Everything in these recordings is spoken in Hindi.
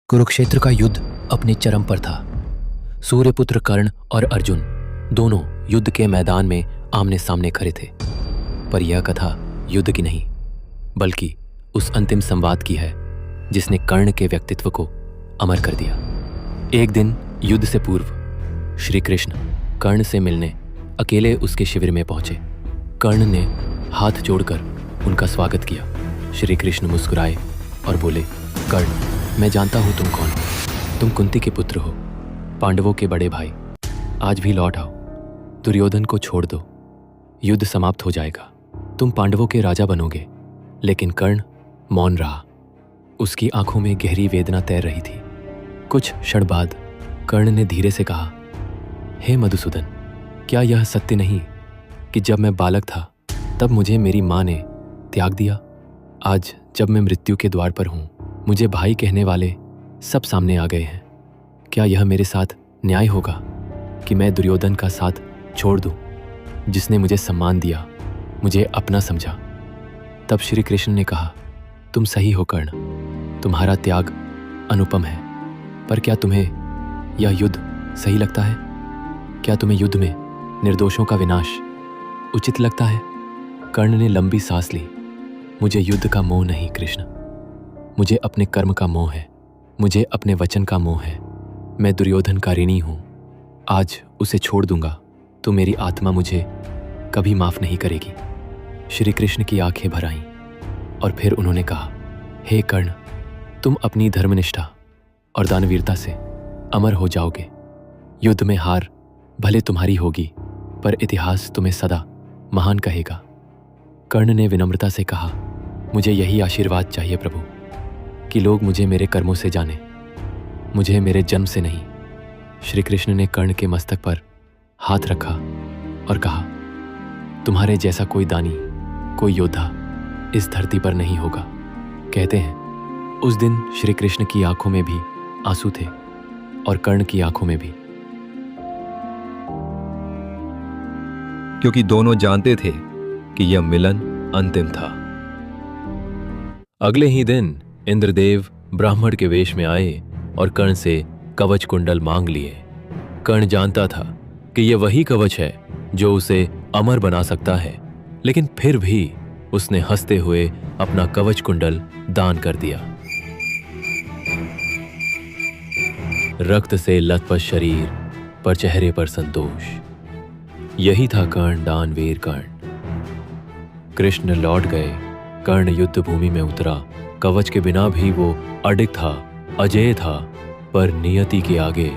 कुरुक्षेत्र का युद्ध अपने चरम पर था। सूर्यपुत्र कर्ण और अर्जुन दोनों युद्ध के मैदान में आमने सामने खड़े थे। पर यह कथा युद्ध की नहीं, बल्कि उस अंतिम संवाद की है जिसने कर्ण के व्यक्तित्व को अमर कर दिया। एक दिन युद्ध से पूर्व श्री कृष्ण कर्ण से मिलने अकेले उसके शिविर में पहुंचे। कर्ण ने हाथ जोड़कर उनका स्वागत किया। श्री कृष्ण मुस्कुराए और बोले, कर्ण, मैं जानता हूं तुम कौन हो। तुम कुंती के पुत्र हो, पांडवों के बड़े भाई। आज भी लौट आओ, दुर्योधन को छोड़ दो, युद्ध समाप्त हो जाएगा, तुम पांडवों के राजा बनोगे। लेकिन कर्ण मौन रहा। उसकी आंखों में गहरी वेदना तैर रही थी। कुछ क्षण बाद कर्ण ने धीरे से कहा, हे मधुसूदन, क्या यह सत्य नहीं कि जब मैं बालक था तब मुझे मेरी माँ ने त्याग दिया? आज जब मैं मृत्यु के द्वार पर हूँ, मुझे भाई कहने वाले सब सामने आ गए हैं। क्या यह मेरे साथ न्याय होगा कि मैं दुर्योधन का साथ छोड़ दूं, जिसने मुझे सम्मान दिया, मुझे अपना समझा? तब श्री कृष्ण ने कहा, तुम सही हो कर्ण, तुम्हारा त्याग अनुपम है। पर क्या तुम्हें यह युद्ध सही लगता है? क्या तुम्हें युद्ध में निर्दोषों का विनाश उचित लगता है? कर्ण ने लंबी सांस ली। मुझे युद्ध का मोह नहीं कृष्ण, मुझे अपने कर्म का मोह है, मुझे अपने वचन का मोह है। मैं दुर्योधन का ऋणी हूं। आज उसे छोड़ दूंगा तो मेरी आत्मा मुझे कभी माफ नहीं करेगी। श्री कृष्ण की आंखें भर आईं और फिर उन्होंने कहा, हे कर्ण, तुम अपनी धर्मनिष्ठा और दानवीरता से अमर हो जाओगे। युद्ध में हार भले तुम्हारी होगी, पर इतिहास तुम्हें सदा महान कहेगा। कर्ण ने विनम्रता से कहा, मुझे यही आशीर्वाद चाहिए प्रभु, कि लोग मुझे मेरे कर्मों से जाने, मुझे मेरे जन्म से नहीं। श्री कृष्ण ने कर्ण के मस्तक पर हाथ रखा और कहा, तुम्हारे जैसा कोई दानी, कोई योद्धा इस धरती पर नहीं होगा। कहते हैं उस दिन श्री कृष्ण की आंखों में भी आंसू थे और कर्ण की आंखों में भी, क्योंकि दोनों जानते थे कि यह मिलन अंतिम था। अगले ही दिन इंद्रदेव ब्राह्मण के वेश में आए और कर्ण से कवच कुंडल मांग लिए। कर्ण जानता था कि यह वही कवच है जो उसे अमर बना सकता है, लेकिन फिर भी उसने हंसते हुए अपना कवच कुंडल दान कर दिया। रक्त से लथपथ शरीर पर चेहरे पर संतोष, यही था कर्ण दानवीर कर्ण। कृष्ण लौट गए। कर्ण युद्ध भूमि में उतरा। कवच के बिना भी वो अडिग था, अजेय था, पर नियति के आगे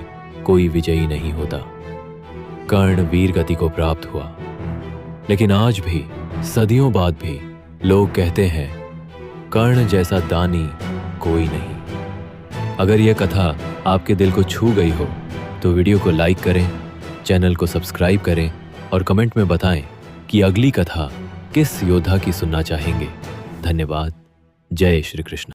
कोई विजयी नहीं होता। कर्ण वीर गति को प्राप्त हुआ। लेकिन आज भी, सदियों बाद भी लोग कहते हैं, कर्ण जैसा दानी कोई नहीं। अगर यह कथा आपके दिल को छू गई हो तो वीडियो को लाइक करें, चैनल को सब्सक्राइब करें और कमेंट में बताएं कि अगली कथा किस योद्धा की सुनना चाहेंगे। धन्यवाद। जय श्री कृष्ण।